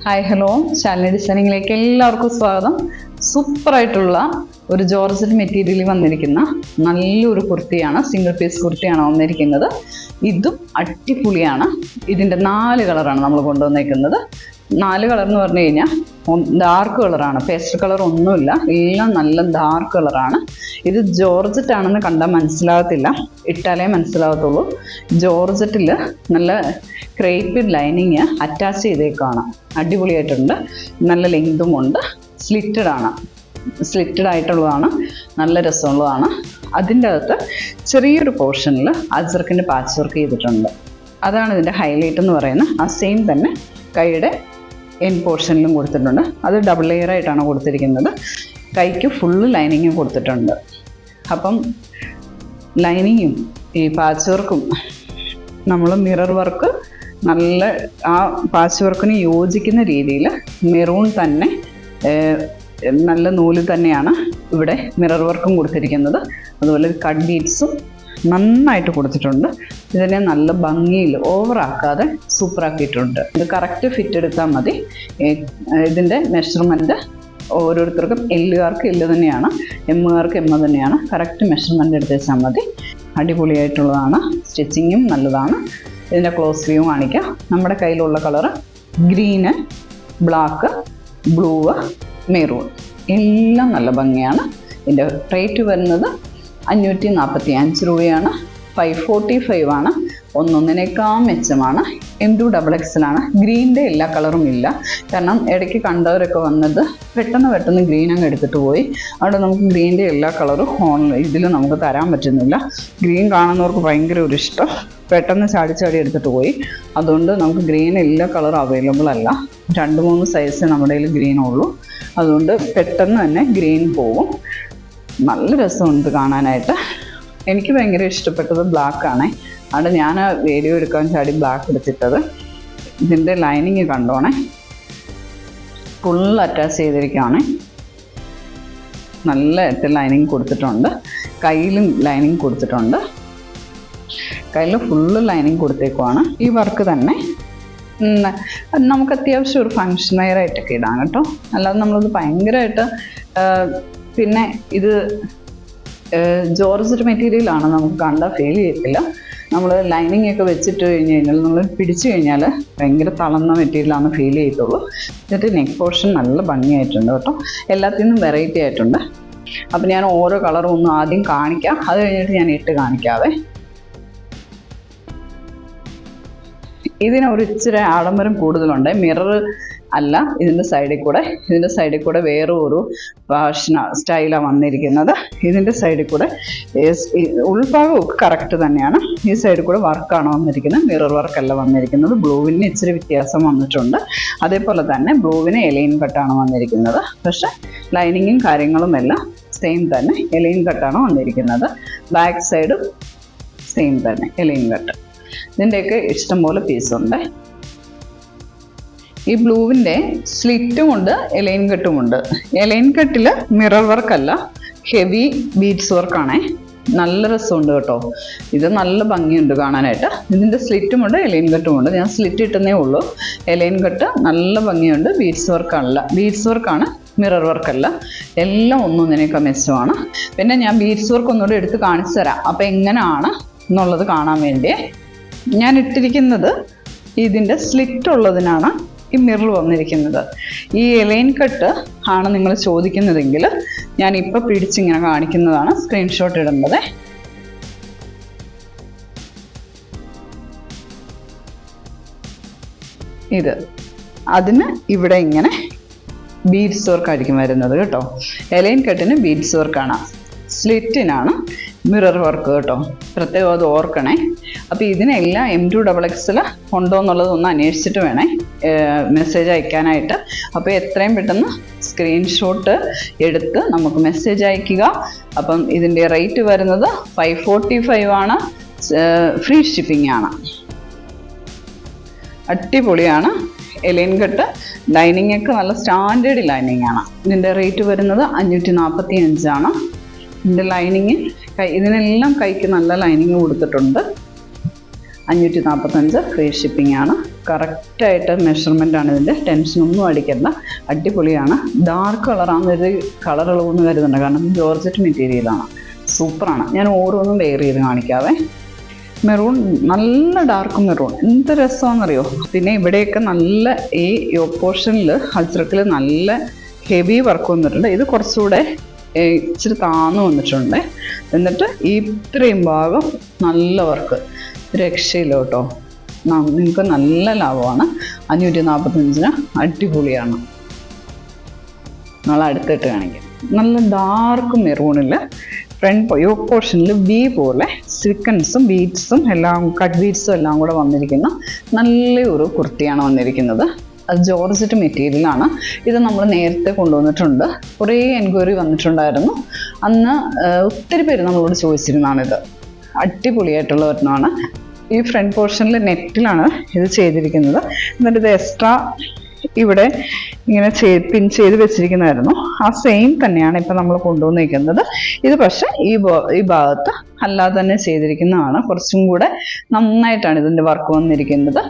Hi hello, Shalini ഡിസൈനിങ്ങിലേക്ക് എല്ലാവർക്കും സ്വാഗതം. സൂപ്പറായിട്ടുള്ള ഒരു ജോർജറ്റ് മെറ്റീരിയലിൽ വന്നിരിക്കുന്ന നല്ലൊരു കുർത്തിയാണ്, സിംഗിൾ പീസ് കുർത്തിയാണ് വന്നിരിക്കുന്നത്. ഇതും അടിപൊളിയാണ്. ഇതിൻ്റെ 4 കളറാണ് നമ്മൾ കൊണ്ടുവന്നേക്കുന്നത്. 4 കളർ എന്ന് പറഞ്ഞു കഴിഞ്ഞാൽ ഡാർക്ക് കളറാണ്, പേസ്റ്റൽ കളർ ഒന്നുമില്ല, എല്ലാം നല്ല ഡാർക്ക് കളറാണ്. ഇത് ജോർജറ്റ് ആണെന്ന് കണ്ടാൽ മനസ്സിലാകത്തില്ല, ഇട്ടാലേ മനസ്സിലാകത്തുള്ളൂ. ജോർജറ്റിൽ നല്ല ക്രേപ്പിഡ് ലൈനിങ് അറ്റാച്ച് ചെയ്തേക്കാണ്, അടിപൊളിയായിട്ടുണ്ട്. നല്ല ലെങ്തും ഉണ്ട്, സ്ലിറ്റഡ് ആയിട്ടുള്ളതാണ്, നല്ല രസമുള്ളതാണ്. അതിൻ്റെ അകത്ത് ചെറിയൊരു പോർഷനിൽ അജ്രക്കിൻ്റെ പാച്ച് വർക്ക് ചെയ്തിട്ടുണ്ട്. അതാണ് ഇതിൻ്റെ ഹൈലൈറ്റ് എന്ന് പറയുന്നത്. ആ സെയിം തന്നെ കൈയുടെ എൻ പോർഷനിലും കൊടുത്തിട്ടുണ്ട്. അത് ഡബിൾ ലെയർ ആയിട്ടാണ് കൊടുത്തിരിക്കുന്നത്. കൈക്ക് ഫുള്ള് ലൈനിങ്ങും കൊടുത്തിട്ടുണ്ട്. അപ്പം ലൈനിങ്ങും ഈ പാച്ച് വർക്കും നമ്മൾ മിറർ വർക്ക് നല്ല ആ പാച്ച് വർക്കിന് യോജിക്കുന്ന രീതിയിൽ മെറൂൺ തന്നെ നല്ല നൂല് തന്നെയാണ് ഇവിടെ മിറർ വർക്കും കൊടുത്തിരിക്കുന്നത്. അതുപോലെ കട്ട് ബീഡ്സും നന്നായിട്ട് കൊടുത്തിട്ടുണ്ട്. ഇതിനെ നല്ല ഭംഗിയിൽ ഓവറാക്കാതെ സൂപ്പറാക്കിയിട്ടുണ്ട്. ഇത് കറക്റ്റ് ഫിറ്റ് എടുത്താൽ മതി. ഇതിൻ്റെ മെഷർമെൻറ്റ് ഓരോരുത്തർക്കും എല്ലുകാർക്ക് എല്ല് തന്നെയാണ്, എമ്മുകാർക്ക് എമ്മ തന്നെയാണ്. കറക്റ്റ് മെഷർമെൻറ്റ് എടുത്ത് വെച്ചാൽ മതി. അടിപൊളിയായിട്ടുള്ളതാണ്. സ്റ്റിച്ചിങ്ങും നല്ലതാണ്. ഇതിൻ്റെ ക്ലോസ് വ്യൂ കാണിക്കാം. നമ്മുടെ കയ്യിലുള്ള colour green, black, blue, maroon എല്ലാം നല്ല ഭംഗിയാണ്. ഇതിൻ്റെ റേറ്റ് വരുന്നത് 545 രൂപയാണ്. 545 ആണ്. ഒന്നൊന്നിനേക്കാൾ മെച്ചമാണ്. M2XX ആണ്. ഗ്രീനിൻ്റെ എല്ലാ കളറും ഇല്ല, കാരണം ഇടയ്ക്ക് കണ്ടവരൊക്കെ വന്നത് പെട്ടെന്ന് ഗ്രീൻ അങ്ങ് എടുത്തിട്ട് പോയി. അതുകൊണ്ട് നമുക്ക് ഗ്രീനിൻ്റെ എല്ലാ കളറും ഇതിൽ നമുക്ക് തരാൻ പറ്റുന്നില്ല. ഗ്രീൻ കാണുന്നവർക്ക് ഭയങ്കര ഒരു ഇഷ്ടം, പെട്ടെന്ന് ചാടി എടുത്തിട്ട് പോയി. അതുകൊണ്ട് നമുക്ക് ഗ്രീൻ എല്ലാ കളറും അവൈലബിൾ അല്ല. 2-3 സൈസ് നമ്മുടെ കയ്യിൽ ഗ്രീൻ ഉള്ളൂ. അതുകൊണ്ട് പെട്ടെന്ന് തന്നെ ഗ്രീൻ പോവും. നല്ല രസമുണ്ട് കാണാനായിട്ട്. എനിക്ക് ഭയങ്കര ഇഷ്ടപ്പെട്ടത് ബ്ലാക്കാണ്. അതുകൊണ്ട് ഞാൻ വീഡിയോ എടുക്കാൻ ചാടി ബ്ലാക്ക് എടുത്തിട്ടത്. ഇതിൻ്റെ ലൈനിങ് കണ്ടോണേ, ഫുൾ അറ്റാച്ച് ചെയ്തിരിക്കുകയാണ്. നല്ല ലൈനിങ് കൊടുത്തിട്ടുണ്ട്. കയ്യിലും ലൈനിങ് കൊടുത്തിട്ടുണ്ട്. കയ്യിൽ ഫുള്ള് ലൈനിങ് കൊടുത്തേക്കുവാണ്. ഈ വർക്ക് തന്നെ നമുക്ക് അത്യാവശ്യം ഒരു ഫങ്ഷൻ വെയർ ആയിട്ടൊക്കെ ഇടാം കേട്ടോ. അല്ലാതെ നമ്മളത് ഭയങ്കരമായിട്ട് പിന്നെ ഇത് ജോർജറ്റ് മെറ്റീരിയലാണ്, നമുക്ക് കണ്ടാൽ ഫീൽ ചെയ്യത്തില്ല. നമ്മൾ ലൈനിങ് ഒക്കെ വെച്ചിട്ട് കഴിഞ്ഞാൽ നമ്മൾ പിടിച്ചു കഴിഞ്ഞാൽ ഭയങ്കര തളർന്ന മെറ്റീരിയലാണെന്ന് ഫീൽ ചെയ്യത്തുള്ളൂ. എന്നിട്ട് നെക്ക് പോർഷൻ നല്ല ഭംഗിയായിട്ടുണ്ട് കേട്ടോ. എല്ലാത്തിൽ നിന്നും വെറൈറ്റി ആയിട്ടുണ്ട്. അപ്പം ഞാൻ ഓരോ കളറും ഒന്നും ആദ്യം കാണിക്കാം, അത് കഴിഞ്ഞിട്ട് ഞാൻ ഇട്ട് കാണിക്കാവേ. ഇതിനൊരു ഇച്ചിരി ആഡംബരം കൂടുതലുണ്ട്. മിറർ അല്ല, ഇതിൻ്റെ സൈഡിൽ കൂടെ വേറെ ഒരു സ്റ്റൈലാണ് വന്നിരിക്കുന്നത്. ഇതിൻ്റെ സൈഡിൽ കൂടെ ഉൾഭാഗമൊക്കെ കറക്റ്റ് തന്നെയാണ്. ഈ സൈഡിൽ കൂടെ വർക്കാണ് വന്നിരിക്കുന്നത്, മിറർ വർക്കല്ല വന്നിരിക്കുന്നത്. ബ്ലൂവിന് ഇച്ചിരി വ്യത്യാസം വന്നിട്ടുണ്ട്. അതേപോലെ തന്നെ ബ്ലൂവിന് എലൈൻ കട്ടാണ് വന്നിരിക്കുന്നത്. പക്ഷെ ലൈനിങ്ങും കാര്യങ്ങളും എല്ലാം സെയിം തന്നെ, എലൈൻ കട്ടാണ് വന്നിരിക്കുന്നത്. ബാക്ക് സൈഡും സെയിം തന്നെ എലൈൻ കട്ട്. ഇതിൻ്റെയൊക്കെ ഇഷ്ടംപോലെ പീസുണ്ട്. ഈ ബ്ലൂവിൻ്റെ സ്ലിറ്റും ഉണ്ട്, എലൈൻ കട്ടുമുണ്ട്. എലൈൻ കട്ടിൽ മിറർ വർക്കല്ല, ഹെവി ബീഡ്സ് വർക്കാണേ. നല്ല രസമുണ്ട് കേട്ടോ. ഇത് നല്ല ഭംഗിയുണ്ട് കാണാനായിട്ട്. ഇതിൻ്റെ സ്ലിറ്റുമുണ്ട്, എലൈൻ കട്ടുമുണ്ട്. ഞാൻ സ്ലിറ്റ് ഇട്ടുന്നേ ഉള്ളൂ. എലൈൻ കട്ട് നല്ല ഭംഗിയുണ്ട്. ബീഡ്സ് വർക്കാണ്, മിറർ വർക്കല്ല. എല്ലാം ഒന്നൊന്നിനേക്കാൾ മെച്ചമാണ്. പിന്നെ ഞാൻ ബീഡ്സ് വർക്ക് ഒന്നുകൂടെ എടുത്ത് കാണിച്ചു തരാം, അപ്പോൾ എങ്ങനെയാണ് എന്നുള്ളത് കാണാൻ വേണ്ടി. ഞാൻ ഇട്ടിരിക്കുന്നത് ഇതിൻ്റെ സ്ലിറ്റ് ഉള്ളതിനാണ് ഈ മിറർ വന്നിരിക്കുന്നത്. ഈ എലൈൻ കട്ട് ആണ് നിങ്ങൾ ചോദിക്കുന്നതെങ്കിൽ ഞാൻ ഇപ്പോൾ പിടിച്ചിങ്ങനെ കാണിക്കുന്നതാണ്, സ്ക്രീൻഷോട്ട് ഇടുന്നത്. അതിന് ഇവിടെ ഇങ്ങനെ ബീഡ്സ് വർക്കായിരിക്കും വരുന്നത് കേട്ടോ. എലൈൻ കട്ടിന് ബീഡ്സ് വർക്കാണ്, സ്ലിറ്റിനാണ് മിറർ വർക്ക് കേട്ടോ. പ്രത്യേകം അത് ഓർക്കണേ. അപ്പോൾ ഇതിനെല്ലാം M2XX ഉണ്ടോ എന്നുള്ളത് ഒന്ന് അന്വേഷിച്ചിട്ട് വേണേ മെസ്സേജ് അയക്കാനായിട്ട്. അപ്പോൾ എത്രയും പെട്ടെന്ന് സ്ക്രീൻഷോട്ട് എടുത്ത് നമുക്ക് മെസ്സേജ് അയക്കുക. അപ്പം ഇതിൻ്റെ റേറ്റ് വരുന്നത് 545 ആണ്. ഫ്രീ ഷിപ്പിംഗ് ആണ്. അടിപൊളിയാണ്. എലൈൻ കട്ട് ലൈനിങ് ഒക്കെ നല്ല സ്റ്റാൻഡേർഡ് ലൈനിങ് ആണ്. ഇതിൻ്റെ റേറ്റ് വരുന്നത് 545 ആണ്. ഇതിൻ്റെ ലൈനിങ് ഇതിനെല്ലാം കൈക്ക് നല്ല ലൈനിങ് കൊടുത്തിട്ടുണ്ട്. 545 ഫ്രീ ഷിപ്പിംഗ് ആണ്. കറക്റ്റായിട്ട് മെഷർമെൻ്റാണ് ഇതിൻ്റെ, ടെൻഷനൊന്നും അടിക്കണ്ട, അടിപൊളിയാണ്. ഡാർക്ക് കളറാണ് ഇത്, കളർ ഇളവെന്ന് കരുതുന്നുണ്ട്, കാരണം ജോർജറ്റ് മെറ്റീരിയലാണ്, സൂപ്പറാണ്. ഞാൻ ഓരോന്നും വെയർ ചെയ്ത് കാണിക്കാവേ. മെറൂൺ, നല്ല ഡാർക്ക് മെറൂൺ, എന്ത് രസമാണെന്നറിയോ. പിന്നെ ഇവിടെയൊക്കെ നല്ല ഈ യോക്ക് പോർഷനിൽ അജ്രക്കിൽ നല്ല ഹെവി വർക്ക് വന്നിട്ടുണ്ട്. ഇത് കുറച്ചുകൂടെ ഇച്ചിരി താന്നു വന്നിട്ടുണ്ട്. എന്നിട്ട് ഇത്രയും ഭാഗം നല്ല വർക്ക്, രക്ഷയില്ല കേട്ടോ. നിങ്ങൾക്ക് നല്ല ലാഭമാണ്. 545-ന് അടിപൊളിയാണ്. നമ്മൾ അടുത്തിട്ട് കാണിക്കാം. നല്ല ഡാർക്ക് മെറൂണിൽ ഫ്രണ്ട് യോക്ക് പോർഷനിൽ വി പോലെ സിക്വൻസും ബീഡ്സും എല്ലാം, കട്ട് ബീഡ്സും എല്ലാം കൂടെ വന്നിരിക്കുന്ന നല്ലൊരു കുർത്തിയാണ് വന്നിരിക്കുന്നത്. അത് ജോർജറ്റ് മെറ്റീരിയലാണ്. ഇത് നമ്മൾ നേരത്തെ കൊണ്ടുവന്നിട്ടുണ്ട്, കുറേ എൻക്വയറി വന്നിട്ടുണ്ടായിരുന്നു. അന്ന് ഒത്തിരി പേര് നമ്മളോട് ചോദിച്ചിരുന്നതാണിത്. അടിപൊളിയായിട്ടുള്ള ഒരെണ്ണമാണ്. ഈ ഫ്രണ്ട് പോർഷനിൽ നെറ്റിലാണ് ഇത് ചെയ്തിരിക്കുന്നത്. എന്നിട്ട് ഇത് എക്സ്ട്രാ ഇവിടെ ഇങ്ങനെ പിൻ ചെയ്ത് വെച്ചിരിക്കുന്നതായിരുന്നു. ആ സെയിം തന്നെയാണ് ഇപ്പം നമ്മൾ കൊണ്ടുവന്നിരിക്കുന്നത്. ഇത് പക്ഷേ ഈ ഭാഗത്ത് അല്ലാതെ തന്നെ ചെയ്തിരിക്കുന്നതാണ്. കുറച്ചും കൂടെ നന്നായിട്ടാണ് ഇതിൻ്റെ വർക്ക് വന്നിരിക്കുന്നത്.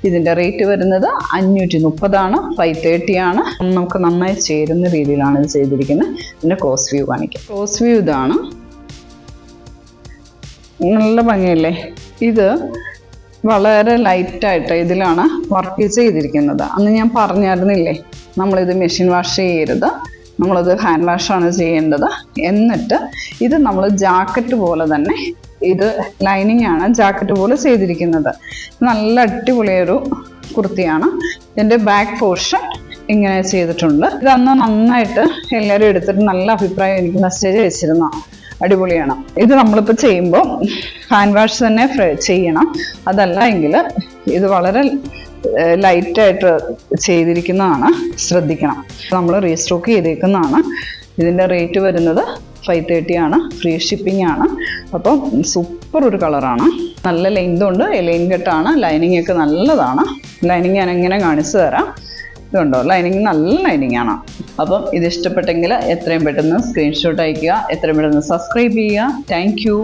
ഇതിൻ്റെ റേറ്റ് വരുന്നത് 530 530 ആണ്. നമുക്ക് നന്നായി ചേരുന്ന രീതിയിലാണ് ഇത് ചെയ്തിരിക്കുന്നത്. ഇതിൻ്റെ ക്രോസ് വ്യൂ കാണിക്കാം. ക്രോസ് വ്യൂ ഇതാണ്, നല്ല ഭംഗിയല്ലേ. ഇത് വളരെ ലൈറ്റായിട്ട് ഇതിലാണ് വർക്ക് ചെയ്തിരിക്കുന്നത്. അന്ന് ഞാൻ പറഞ്ഞായിരുന്നില്ലേ, നമ്മളിത് മെഷീൻ വാഷ് ചെയ്യരുത്, നമ്മളത് ഹാൻഡ് വാഷാണ് ചെയ്യേണ്ടത്. എന്നിട്ട് ഇത് നമ്മൾ ജാക്കറ്റ് പോലെ തന്നെ, ഇത് ലൈനിങ് ആണ്, ജാക്കറ്റ് പോലെ ചെയ്തിരിക്കുന്നത്. നല്ല അടിപൊളിയൊരു കുർത്തിയാണ്. ഇതിൻ്റെ ബാക്ക് പോർഷൻ ഇങ്ങനെ ചെയ്തിട്ടുണ്ട്. ഇതന്ന് നന്നായിട്ട് എല്ലാവരും എടുത്തിട്ട് നല്ല അഭിപ്രായം എനിക്ക് മെസ്സേജ് അയച്ചിരുന്നു. അടിപൊളിയാണ്. ഇത് നമ്മളിപ്പോൾ ചെയ്യുമ്പോൾ ഹാൻഡ് വാഷ് തന്നെ ചെയ്യണം. അതല്ല എങ്കിൽ ഇത് വളരെ ലൈറ്റായിട്ട് ചെയ്തിരിക്കുന്നതാണ്, ശ്രദ്ധിക്കണം. നമ്മൾ റീസ്റ്റോക്ക് ചെയ്തേക്കുന്നതാണ്. ഇതിൻ്റെ റേറ്റ് വരുന്നത് 530 ആണ്. ഫ്രീ ഷിപ്പിംഗ് ആണ്. അപ്പം സൂപ്പർ ഒരു കളറാണ്. നല്ല ലെങ്തുണ്ട്, ലൈൻ കെട്ടാണ്. ലൈനിങ് ഒക്കെ നല്ലതാണ്. ലൈനിങ് ഞാൻ എങ്ങനെ കാണിച്ചു തരാം. ഇതുണ്ടോ, ലൈനിങ് നല്ല ലൈനിങ് ആണ്. അപ്പം ഇത് ഇഷ്ടപ്പെട്ടെങ്കിൽ എത്രയും പെട്ടെന്ന് സ്ക്രീൻഷോട്ട് അയയ്ക്കുക, എത്രയും പെട്ടെന്ന് സബ്സ്ക്രൈബ് ചെയ്യുക. Thank you.